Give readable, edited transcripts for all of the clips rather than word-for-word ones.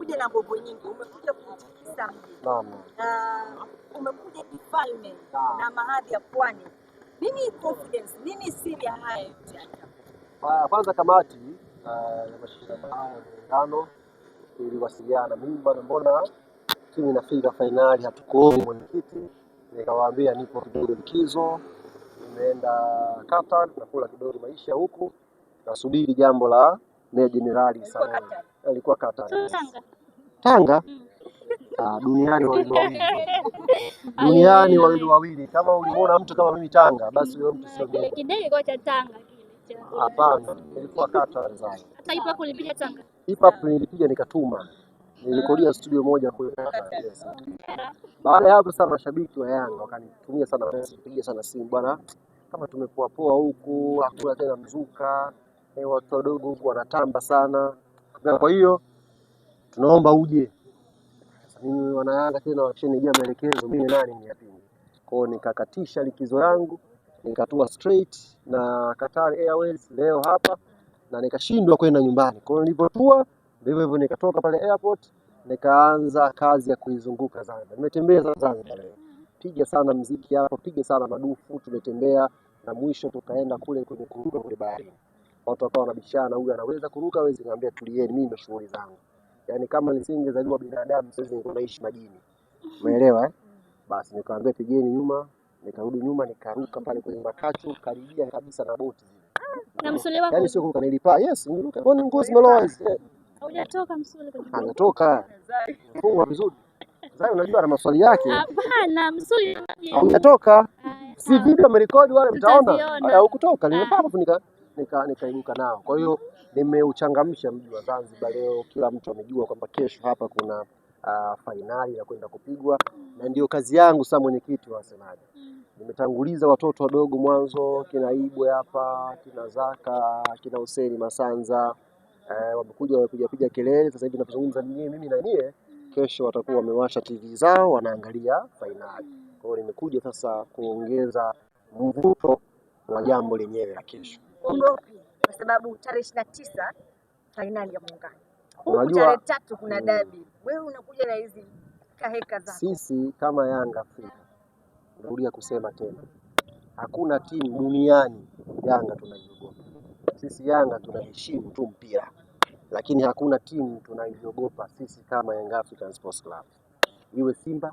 umekuja na nguvu nyingi, umekuja kutikisa mji. Naam. Umekuja kifalme na mahadhi ya Pwani. Nini confidence? Nini siri ya haya yote? Kwanza kamati ya mashindano haya ya muungano iliwasiliana mimi, bwana, mbona timu inafika fainali hatukuoni mwenyekiti? Nikawaambia nipo kidogo likizo, nimeenda Qatar na kula kidogo maisha huku, nasubiri jambo la Meja Jenerali sana. Alikuwa Qatar. Tanga? Duniani wawili. Duniani wawili. Kama ulimuona mtu kama mimi Tanga, basi huyo mtu sio mimi. Kidai kwa cha Tanga kile. Hapana, ilikuwa Qatar sana. Hata hip hop ulipiga Tanga? Hip hop nilipiga nikatuma. Nilikodia studio moja kule Qatar. Yes. Baada ya hapo sasa mashabiki wa Yanga wakanitumia sana pesa, kupiga sana simu, bwana, kama tumepoa poa huku, hakuna tena mzuka, watu wadogo huku wanatamba sana. Kwa hiyo tunaomba uje. Mimi wana Yanga tena wakishanijia maelekezo, mimi nani niyapinge. Kwa hiyo nikakatisha likizo yangu, nikatua straight na Qatar Airways leo hapa na nikashindwa kwenda nyumbani. Kwa hiyo nilipotua ndivyo hivyo nikatoka pale airport, nikaanza kazi ya kuizunguka Zanzibar. Nimetembea Zanzibar leo. Piga sana muziki hapo, piga sana madufu, tumetembea na mwisho tukaenda kule kwenye kuruka kule bahari. Watu wakawa wanabishana, huyu anaweza kuruka, hawezi, nikamwambia tulieni, mimi ndo shughuli zangu. Yaani kama nisingezaliwa binadamu siwezi ningeishi majini. Umeelewa? Basi nikamwambia pigeni nyuma, nikarudi nyuma, nikaruka pale kwenye makachu, karibia kabisa na boti zile. Na msuli wako? Yaani sio kuruka, nilipaa. Yes, niruka. Kwani nguo zimeloa hizi? Hujatoka msuli kwenye? Anatoka. Fungwa vizuri. Sasa unajua na maswali yake. Hapana, msuli hujatoka. Si video amerekodi wale mtaona. Haya hukutoka. Nimepaa hapo nikaibuka nao. Kwa hiyo nimeuchangamsha mji wa Zanzibar leo. Kila mtu amejua kwamba kesho hapa kuna fainali ya kwenda kupigwa, na ndio kazi yangu sasa mwenyekiti wa Arsenal. Nimetanguliza watoto wadogo mwanzo, kina Ibwe hapa, kina Zaka, kina Hussein Masanza, wamekuja wapiga kelele. Sasa hivi ninapozungumza mimi na nyie, kesho watakuwa wamewasha TV zao wanaangalia fainali. Kwa hiyo nimekuja sasa kuongeza mvuto wa jambo lenyewe la kesho. Ongopi kwa sababu tarehe 29 fainali ya muungano. Unajua tarehe 3 kuna dabi. Wewe unakuja na hizi kaheka zako. Sisi kama Yanga Afrika, narudia kusema tena, hakuna timu duniani Yanga tunaiogopa. Sisi Yanga tunaheshimu tu mpira, lakini hakuna timu tunaiogopa sisi kama Young African Sports Club. Iwe Simba,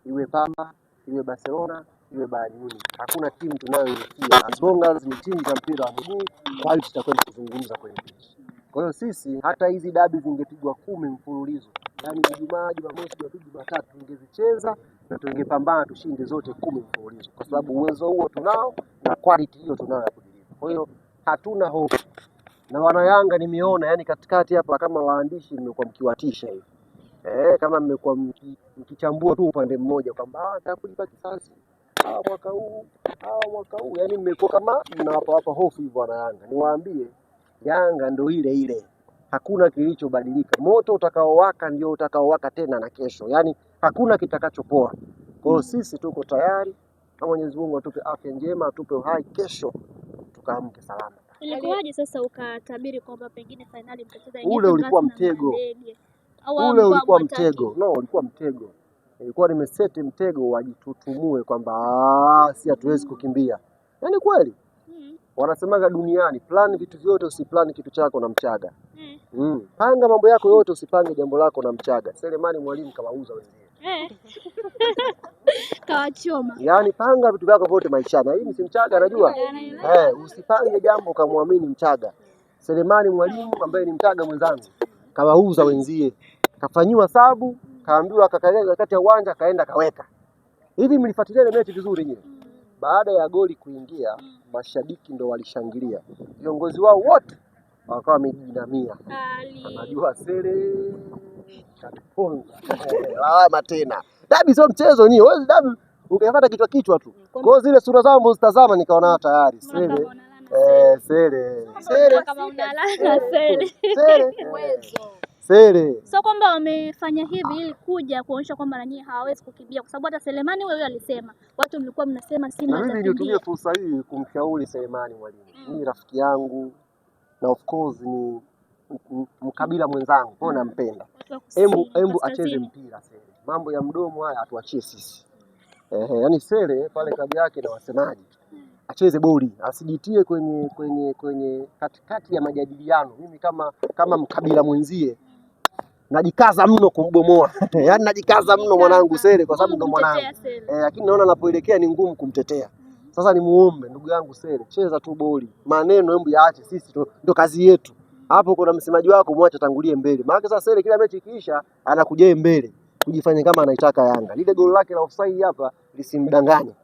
iwe Pamba, iwe Barcelona, iwe Bayern Munich. Hakuna timu tunayoifikia as long as ni timu za mpira wa miguu, bali tutakwenda kuzungumza kwenye pitch. Kwa hiyo sisi hata hizi dabi zingepigwa 10 mfululizo, yaani Ijumaa, Jumamosi, Jumapili, Jumatatu, tungezicheza na tungepambana tushinde zote 10 mfululizo, kwa sababu uwezo huo tunao na quality hiyo tunayo ya kudeliver. Kwa hiyo hatuna hofu. Na wana Yanga nimeona, yani katikati hapa kama waandishi mmekuwa mkiwatisha hivi. Kama mmekuwa mkichambua tu upande mmoja kwamba atakulipa kisasi mwaka huu, yani mmekuwa kama mnawapa hofu hivyo wana Yanga. Niwaambie, Yanga ndio ile ile. Hakuna kilichobadilika. Moto utakaowaka ndio utakaowaka tena na kesho. Yaani hakuna kitakachopoa. Kwa hiyo sisi tuko tayari. Kama Mwenyezi Mungu atupe afya njema, atupe uhai, kesho tukaamke salama. Ilikuwaje sasa ukatabiri kwamba pengine finali mtacheza yenyewe? Ule ulikuwa mtego. Ule ulikuwa mtego. No, ulikuwa mtego. Ilikuwa nimeseti mtego wajitutumue kwamba si hatuwezi kukimbia. Yaani kweli. Wanasemaga duniani, plan vitu vyote, usiplan kitu chako na Mchaga. Panga mambo yako yote, usipange jambo lako na Mchaga. Selemani Mwalimu kawauza wenyewe. Kawachoma. Yaani panga vitu vyako vyote maishani. Hii si Mchaga anajua? Usipange jambo ukamwamini Mchaga. Selemani Mwalimu ambaye ni Mchaga mwenzangu kawauza wenzie. Kafanyiwa sabu, kaambiwa akakalia kati ya uwanja, kaenda kaweka. Hivi mlifuatilia ile mechi vizuri nyinyi? Baada ya goli kuingia, mashabiki ndo walishangilia. Viongozi wao wote wakawa wamejinamia. Anajua Sele katuponza. Lawama tena. Dabi sio mchezo ni. Wewe dabi ungepata kichwa tu. Kwa hiyo zile sura zao mbozitazama nikaona tayari Sele. Sele kama unalala Sele. Sele. Sio kwamba wamefanya hivi ili kuja kuonyesha kwamba na nyinyi hawawezi kukimbia, kwa sababu hata Selemani wewe alisema watu mlikuwa mnasema Simba atakimbia. Mimi nitumie fursa hii kumshauri Selemani Mwalimu. Ni rafiki yangu na of course ni mkabila mwenzangu, kwa nampenda. Embu acheze mpira Sele. Mambo ya mdomo haya atuachie sisi. Yani Sele pale klabu yake na wasemaji acheze boli, asijitie kwenye katikati ya majadiliano. Mimi kama mkabila mwenzie najikaza mno kumbomoa. Yaani najikaza mno mwanangu Sele kwa sababu ndo mwanangu. Lakini naona anapoelekea ni ngumu kumtetea. Sasa ni muombe ndugu yangu Sele, cheza tu boli. Maneno hebu yaache, sisi ndo kazi yetu. Hapo kuna msemaji wako mwache tangulie mbele. Maana sasa Sele kila mechi ikiisha anakuja mbele kujifanya kama anaitaka Yanga. Lile goli lake la offside hapa lisimdanganye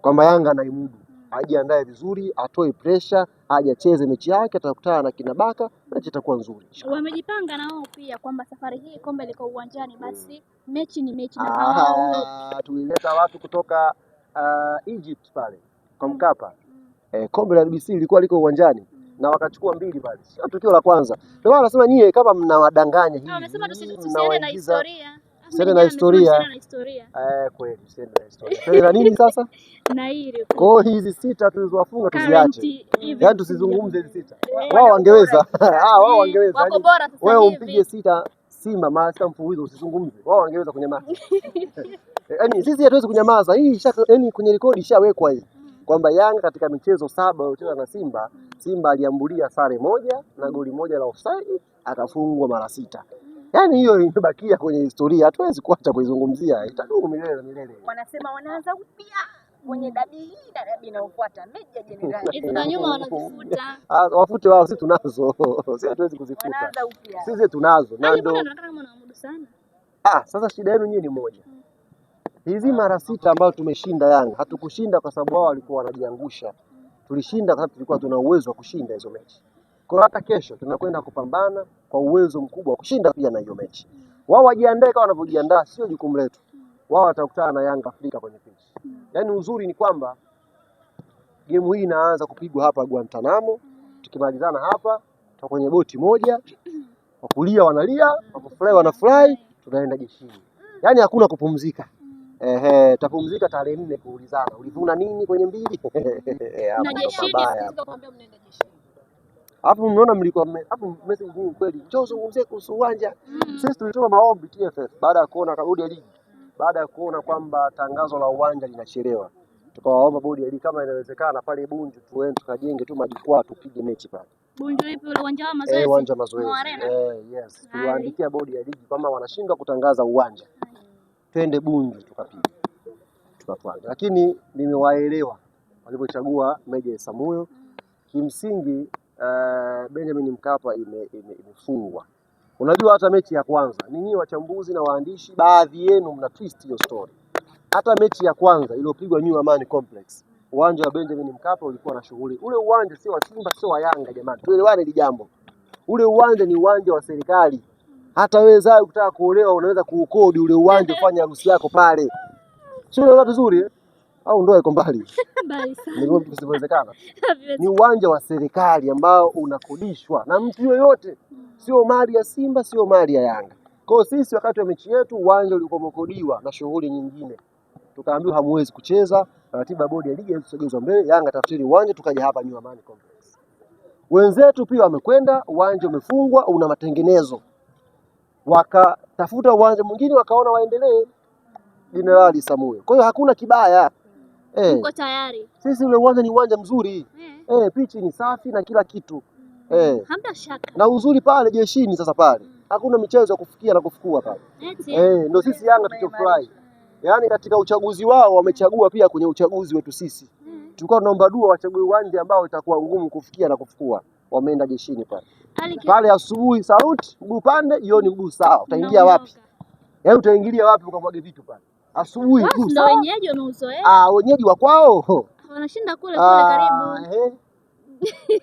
kwamba Yanga anaimudu. Ajiandae vizuri, atoe pressure, aje acheze mechi yake, atakutana na kina Baka, mechi itakuwa nzuri. Wamejipanga na wao pia kwamba safari hii kombe liko uwanjani, basi mechi ni mechi na hao. Tulileta watu kutoka Egypt pale kwa Mkapa. Kombe la NBC lilikuwa liko uwanjani na wakachukua 2 pale. Sio tukio la kwanza. Ndio maana nasema nyie kama mnawadanganya hivi. Wamesema tusiende na historia. Sasa na historia. Kweli, sasa na historia. Sasa na nini sasa? Na hili. Kwa hizi 6 tulizowafunga tuziache. Yaani tusizungumze hizi 6. Wao wangeweza. Wao wangeweza. Wako bora sasa hivi. Wewe umpige 6 Simba master mfululizo usizungumze. Wao wangeweza kunyamaza. Yaani sisi hatuwezi kunyamaza. Hii yaani kwenye rekodi ishawekwa hii. Kwamba Yanga katika michezo 7 waliocheza na Simba aliambulia sare 1 na goli 1 la offside, akafungwa mara 6. Yaani hiyo imebakia kwenye historia, hatuwezi kuacha kuizungumzia, itadumu milele. Wanasema wanaanza upya kwenye dabi hii na dabi inayofuata, Meja Jenerali. Hizo za nyuma wanazifuta. Wafute wao, sisi tunazo. Sisi hatuwezi kuzifuta. Wanaanza upya. Sisi tunazo. Na ndio nataka kama unaamudu sana. Sasa shida yenu nyinyi ni moja. Hizi mara 6 ambazo tumeshinda Yanga, hatukushinda kwa sababu wao walikuwa wanajiangusha. Tulishinda kwa sababu tulikuwa tuna uwezo wa kushinda hizo mechi. Kwa hata kesho tunakwenda kupambana kwa uwezo mkubwa wa kushinda pia na hiyo mechi. Wao wajiandae kama wanavyojiandaa, sio jukumu letu. Wao watakutana na Yanga Afrika kwenye pitch. Yaani uzuri ni kwamba game hii inaanza kupigwa hapa Guantanamo, tukimalizana hapa tuko kwenye boti moja, wakulia wanalia, wakufurahi wanafurahi, tunaenda jeshini. Yaani hakuna kupumzika. Tapumzika tarehe 4 kuulizana. Ulivuna nini kwenye 2? Na jeshini sisi kuambia mnaenda jeshini. Hapo mnaona mlikuwa hapo message hii kweli. Njoo zungumzie kuhusu uwanja. Sisi tulitoa maombi TFF baada ya kuona bodi ya ligi. Baada ya kuona kwamba tangazo la uwanja linachelewa. Tukawaomba bodi ya ligi kama inawezekana pale Bunju tuende tukajenge tu majukwaa tupige mechi pale. Bunju ipi ule uwanja wa mazoezi? Uwanja wa mazoezi. Yes. Tuliwaandikia bodi ya ligi kama wanashindwa kutangaza uwanja. Twende Bunju tukapige. Tukapanga. Lakini nimewaelewa walipochagua Meja Samuyo. Kimsingi Benjamin Mkapa imefungwa. Unajua hata mechi ya kwanza, ninyi wachambuzi na waandishi baadhi yenu mna twist hiyo story. Hata mechi ya kwanza iliyopigwa New Amani Complex, uwanja wa Benjamin Mkapa ulikuwa na shughuli. Ule uwanja sio wa Simba, sio wa Yanga jamani. Tuelewane hili jambo. Ule uwanja ni uwanja wa serikali. Hata wewe zao ukitaka kuolewa unaweza kuukodi ule uwanja ufanye harusi yako pale. Sio unaona vizuri au ndoa iko mbali? Mbali sana. Ni vipi visivyowezekana? Ni uwanja wa serikali ambao unakodishwa na mtu yoyote. Sio mali ya Simba, sio mali ya Yanga. Kwa sisi wakati wa mechi yetu uwanja ulikuwa umekodiwa na shughuli nyingine. Tukaambiwa hamwezi kucheza, ratiba bodi ya ligi ilisogezwa mbele, Yanga tafsiri uwanja tukaja hapa New Amani Complex. Wenzetu pia wamekwenda, uwanja umefungwa, una matengenezo. Wakatafuta uwanja mwingine wakaona waendelee Jenerali Samuyo. Kwa hiyo hakuna kibaya. Uko tayari. Sisi ule uwanja ni uwanja mzuri. Pichi ni safi na kila kitu. Hamna shaka. Na uzuri pale jeshini sasa pale. Hakuna michezo ya kufikia na kufukua pale. Ndio sisi Yanga tukifurahi. Yaani katika uchaguzi wao wamechagua pia kwenye uchaguzi wetu sisi. Tulikuwa tunaomba dua wachague uwanja ambao itakuwa ngumu kufikia na kufukua. Wameenda jeshini pale. Pale asubuhi saluti, mguu pande, jioni mguu sawa. Utaingia wapi? Yaani utaingilia wapi ukamwage vitu pale? Asubuhi mguu sawa. Ndio wenyeji wameuzoea. Wenyeji wa kwao. Wanashinda kule karibu.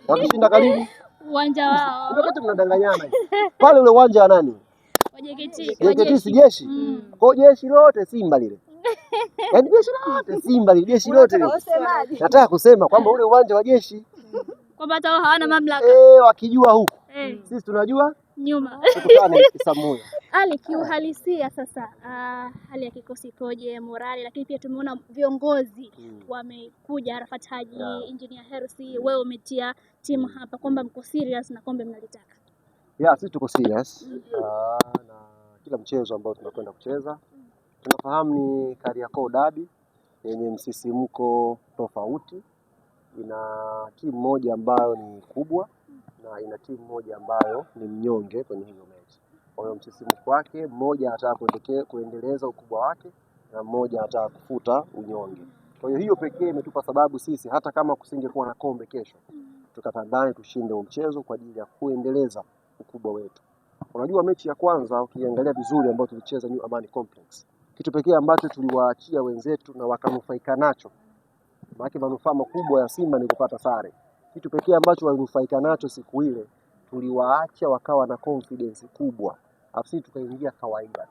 Wakishinda karibu. Uwanja wao. Ndio kitu mnadanganyana hivi. Pale ule uwanja wa nani? Wa JKT. JKT si jeshi. Kwa jeshi lote Simba lile. Yaani jeshi lote Simba lile, jeshi lote lile. Nataka kusema kwamba ule uwanja wa jeshi kwamba hata hawana mamlaka. Wakijua huku. Sisi tunajua nyuma. Tukutane Samuyo. Ali, kiuhalisia sasa hali ya kikosi ikoje, morali, lakini pia tumeona viongozi wamekuja, Arafat Haji, Engineer Hersi, wewe umetia timu hapa kwamba mko serious na kombe mnalitaka. Sisi tuko serious na kila mchezo ambao tunakwenda kucheza. Tunafahamu ni Kariakoo Derby yenye msisimko tofauti. Ina timu moja ambayo ni kubwa na ina timu moja ambayo ni mnyonge kwenye hiyo mechi. Kwa hiyo msisimko wake, mmoja anataka kuendeleza ukubwa wake na mmoja anataka kufuta unyonge. Kwa hiyo pekee imetupa sababu sisi hata kama kusingekuwa na kombe kesho, tukapambane tushinde mchezo kwa ajili ya kuendeleza ukubwa wetu. Unajua mechi ya kwanza ukiangalia vizuri ambayo tulicheza New Amani Complex, kitu pekee ambacho tuliwaachia wenzetu na wakanufaika nacho, maana manufaa makubwa ya Simba ni kupata sare. Kitu pekee ambacho walinufaika nacho siku ile, tuliwaacha wakawa na confidence kubwa. Afisi tukaingia kawaida,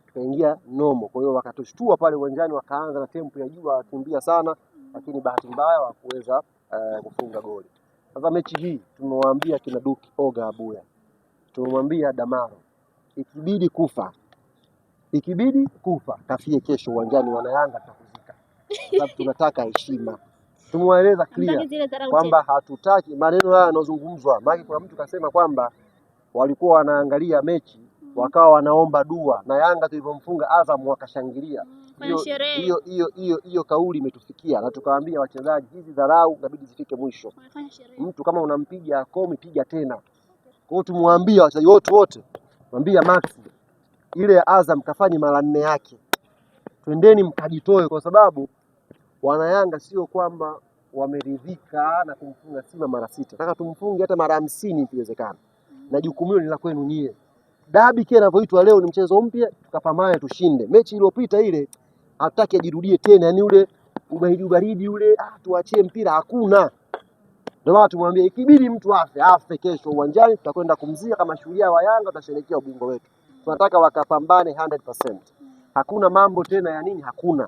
tukaingia nomo. Kwa hiyo wakatushtua pale uwanjani, wakaanza na tempo ya juu, wakimbia sana, lakini bahati mbaya hawakuweza kufunga goli. Sasa mechi hii tumewaambia kina Duki Oga Abuya, tumemwambia Damaro, ikibidi kufa kafie kesho uwanjani, wana Yanga tutakuzika. Sababu tunataka heshima. Tumewaeleza clear kwamba hatutaki maneno haya yanozungumzwa. Maana kuna mtu kasema kwamba walikuwa wanaangalia mechi wakawa wanaomba dua na Yanga tulipomfunga Azam wakashangilia. Hiyo kauli imetufikia na tukawaambia wachezaji, hizi dharau inabidi zifike mwisho. Mtu kama unampiga komi, piga tena. Kwa hiyo tumwambia wachezaji wote, mwambia Max ile ya Azam kafanye mara 4 yake. Twendeni mkajitoe, kwa sababu wana Yanga sio kwamba wameridhika na kumfunga Simba mara 6. Nataka tumfunge hata mara 50 ikiwezekana. Na jukumu hilo ni la kwenu nyie. Dabi kile inavyoitwa leo ni mchezo mpya, tukapambane tushinde. Mechi iliyopita ile hataki ajirudie tena, yani ule ubaridi ule, tuachie mpira hakuna. Ndio maana tumwambia ikibidi mtu afe kesho uwanjani, tutakwenda kumzia kama shujaa wa Yanga, tutasherehekea ubingwa wetu. Tunataka wakapambane 100%. Hakuna mambo tena ya nini, hakuna.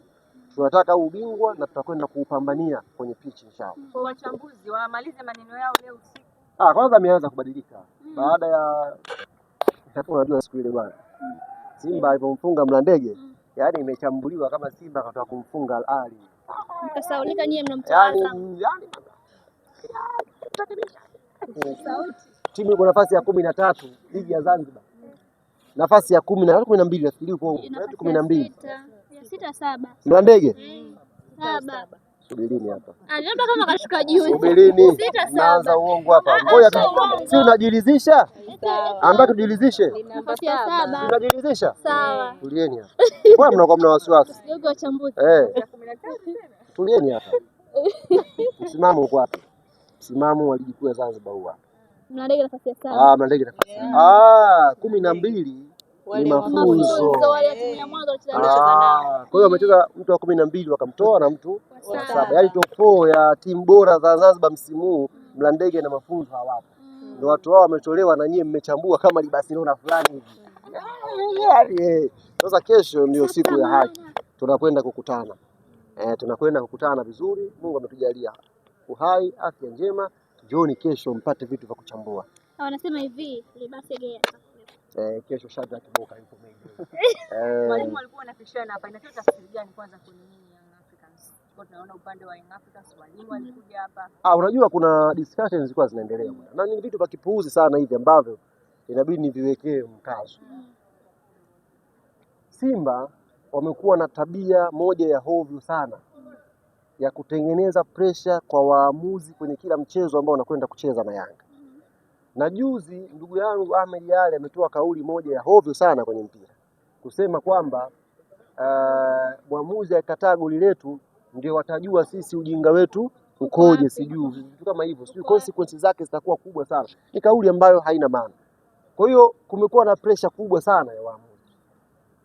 Tunataka ubingwa na tutakwenda kuupambania kwenye pitch inshallah. Kwa wachambuzi wamalize maneno yao leo usiku. Kwanza ameanza kubadilika. Baada ya unajua siku ile bwana, Simba alipomfunga Mlandege, yani imechambuliwa kama Simba akataka kumfunga Al Ahly. Mkasaulika nyie mnamtawaza. Timu iko nafasi ya 13 ligi ya Zanzibar. Nafasi ya 12 nafikiri uko 12. 6-7. Mlandege? 7. Subirini hapa. Labda kama kashuka juzi. Subirini. Naanza uongo hapa. Ngoja tu. Si unajiridhisha? Ambaye tujiridhishe. Nafasi ya 7. Unajiridhisha? Sawa. Tulieni hapa. Kwa mnakuwa mna wasiwasi. Sio wachambuzi. Tulieni hapa. Msimamo uko wapi? Msimamo wa ligi kuu ya Zanzibar huwa. Mlandege nafasi ya 7. Mlandege nafasi. 12 ni mafunzo. Wale timu ya mwanzo walicheza. Kwa hiyo wamecheza mtu wa 12 wakamtoa na mtu wa 7. Yaani top 4 ya timu bora za Zanzibar msimu huu, Mlandege na mafunzo hawapo. Ndio watu wao wametolewa na nyie mmechambua kama ni Barcelona fulani hivi. Sasa kesho ndio siku ya haki. Tunakwenda kukutana. Tunakwenda kukutana vizuri. Mungu ametujalia uhai, afya njema. Jioni kesho mpate vitu vya kuchambua. Wanasema hivi, Libasege kesho Shadrack Boka yupo mengi. Walimu walikuwa wanapishana hapa. Inatoa tafsiri gani kwanza kwa nini Young Africans? Kwa tunaona upande wa Young Africans walimu walikuja hapa. Unajua kuna discussions zilikuwa zinaendelea bwana. Na ni vitu vya kipuuzi sana hivi ambavyo inabidi niviwekee mkazo. Simba wamekuwa na tabia moja ya hovyo sana ya kutengeneza pressure kwa waamuzi kwenye kila mchezo ambao wanakwenda kucheza na Yanga. Na juzi ndugu yangu Ahmed Ally ametoa kauli moja ya hovyo sana kwenye mpira, kusema kwamba mwamuzi akikataa goli letu ndio watajua sisi ujinga wetu ukoje, sijui vitu kama hivyo, sijui consequences zake zitakuwa kubwa sana. Ni kauli ambayo haina maana. Kwa hiyo kumekuwa na pressure kubwa sana ya waamuzi.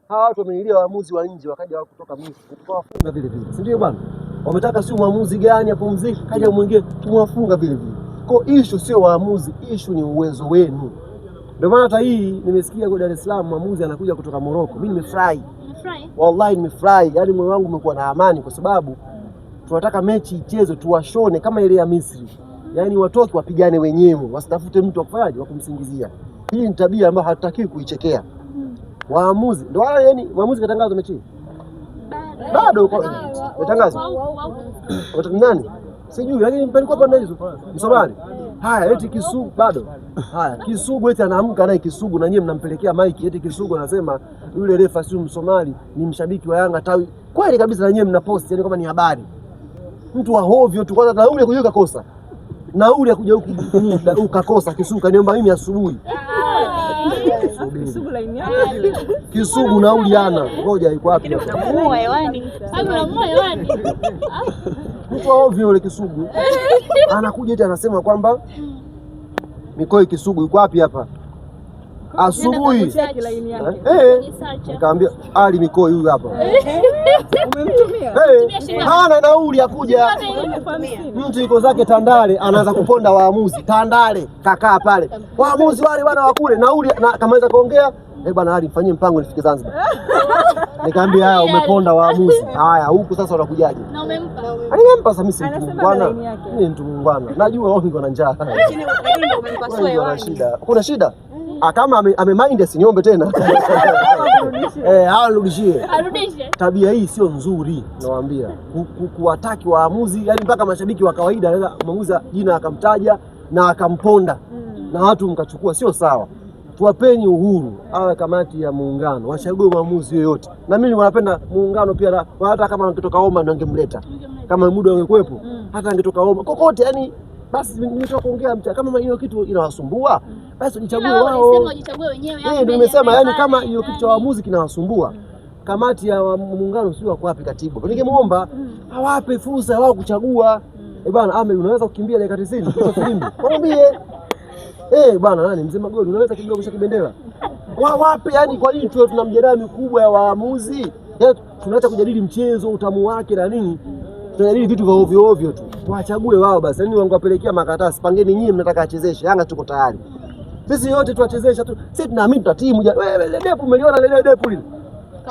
Hawa watu wameingilia waamuzi wa nje, wakaja wao kutoka Misri, tukawafunga vile vile, si ndio bwana? Wametaka si mwamuzi gani apumzike, kaja mwingine tumewafunga vile vile. Kwa issue sio waamuzi, issue ni uwezo wenu. Ndio maana hata hii nimesikia kwa Dar es Salaam mwamuzi anakuja kutoka Morocco. Mimi nimefurahi. Wallahi nimefurahi. Yaani moyo wangu umekuwa na amani kwa sababu tunataka mechi ichezwe tuwashone kama ile ya Misri. Yaani watoke wapigane wenyewe, wasitafute mtu akufanyaje wa kumsingizia. Hii ni tabia ambayo hatutakiwi kuichekea. Waamuzi ndio wale, yani waamuzi katangaza mechi. Bado katangaza. Watu nani? Sijui, lakini palikuwa pande hizo. Msomali. Haya, eti Kisugu bado. Haya, Kisugu eti anaamka naye Kisugu na nyie mnampelekea maiki eti Kisugu anasema yule refa si Msomali, ni mshabiki wa Yanga tawi. Kweli kabisa na nyie mnapost yani kama ni habari. Mtu wa hovyo tu, kwanza nauli ya kuja ukakosa. Nauli ya kuja huku ukakosa Kisugu kaniomba mimi asubuhi. Kisugu line yake ile. Kisugu nauli ana. Ngoja iko wapi? Namuua hewani. Namuua hewani. Mtu wa hovyo yule Kisugu. Anakuja eti anasema kwamba Mikoi Kisugu yuko wapi hapa? Asubuhi. Nikamwambia Ali Mikoi huyu hapa. Umemtumia? Hana nauli ya kuja. Mtu yuko zake Tandale anaanza kuponda waamuzi. Tandale kakaa pale. Waamuzi wale bwana wakule nauli na kamaweza kuongea, bwana Ali mfanyie mpango nifike Zanzibar. Nikamwambia haya umeponda waamuzi. Haya huku sasa unakujaje? Na umempa. Alimempa sasa mimi si mtu mungwana. Mimi mtu mungwana. Najua wao wana njaa. Lakini ndio umempasua hewani. Shida. Kuna shida? Kama amemind asiniombe tena. Arudishie. Arudishe. Tabia hii sio nzuri nawaambia. Kuwataki waamuzi, yani mpaka mashabiki wa kawaida anaweza mwamuzi jina akamtaja na akamponda. Na watu mkachukua, sio sawa. Tuwapeni uhuru awe kamati ya muungano, wachague maamuzi yoyote. Na mimi wanapenda muungano pia, hata kama angetoka Oma ndio angemleta. Kama muda ungekuepo, hata angetoka Oma. Kokote yani basi nimetoka kuongea kama hiyo kitu inawasumbua, basi jichague wao. Unasema ujichague wenyewe. Ndio nimesema yani kama hiyo kitu cha waamuzi kinawasumbua, kamati ya muungano sio wako wapi katibu. Ningemuomba awape fursa wao kuchagua. Bwana Ahmed unaweza kukimbia dakika 90 kwa filimbi. Mwambie bwana nani mzee Magoli unaweza kidogo kusha kibendera. Wape yani kwa nini tuwe tuna mjadala mikubwa ya waamuzi? Yaani tunaacha kujadili mchezo utamu wake na nini? Tunajadili vitu vya ovyo ovyo tu. Wachague wao basi. Yaani wangewapelekea makaratasi. Pangeni nyinyi mnataka achezeshe. Yanga tuko tayari. Sisi yote tuachezesha tu. Sisi tunaamini tuta timu. Wewe ile depu umeliona ile depu lile.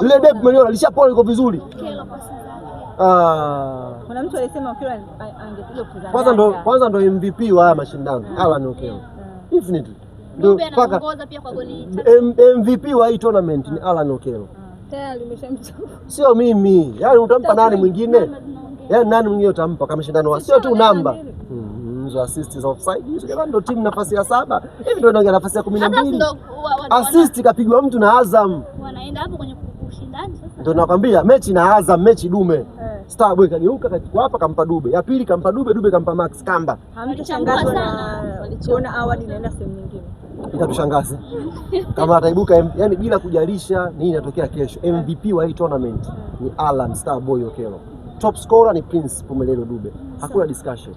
Ile depu umeliona lishapona liko vizuri. Kuna mtu alisema Okello angekuja kuzaa. Kwanza ndo MVP wa haya mashindano. Alan Okello. Definitely. Ndio anaongoza pia kwa goli. MVP wa hii tournament ni Alan Okello. Tayari umeshamchukua. Sio mimi. Yaani utampa nani mwingine? Yaani nani mwingine utampa kama mashindano sio tu namba. Hizo assist za offside. Hizo ndio timu nafasi ya 7. Hivi ndio ndio nafasi ya 12. Assist kapigwa mtu na Azam. Wanaenda hapo kwenye ushindani sasa. Ndio nakwambia mechi na Azam, mechi dume. Starboy kageuka kachukua hapa kampa Dube. Ya pili kampa Dube kampa Max Kamba. Hamtashangaza na walichoona awali inaenda sehemu nyingine. Itatushangaza. Kama ataibuka yani bila kujalisha nini inatokea kesho. MVP wa hii tournament ni Alan Starboy Okello. Top scorer ni Prince Pumelelo Dube. Hakuna discussion.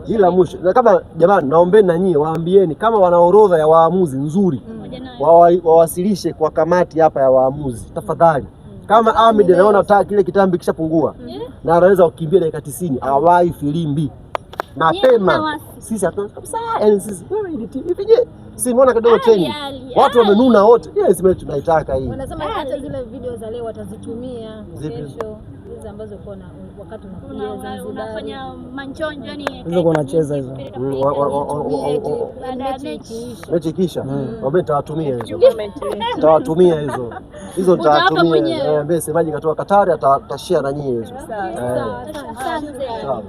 Bila mwisho. Na kama jamani naombeni na nyie waambieni kama wana orodha ya waamuzi nzuri. Wawasilishe kwa kamati hapa ya waamuzi. Tafadhali. Kama Ahmed anaona kile kitambi kishapungua na anaweza kukimbia dakika 90 awai filimbi mapema. Sisi hatuwezi kabisa. Yani sisi hivi si mbona kidogo training. Watu wamenuna wote. Yes, mechi tunaitaka hii. Wanasema hata zile video za leo watazitumia kesho hizo ambazo uko na wakati unakuja Zanzibar. Unafanya manchonjo yani hizo unacheza hizo. Mechi kisha. Wabeni tawatumia hizo. Tawatumia hizo. Hizo nitawatumia. Mbona semaji katoka Katari atashare na nyinyi hizo. Sawa.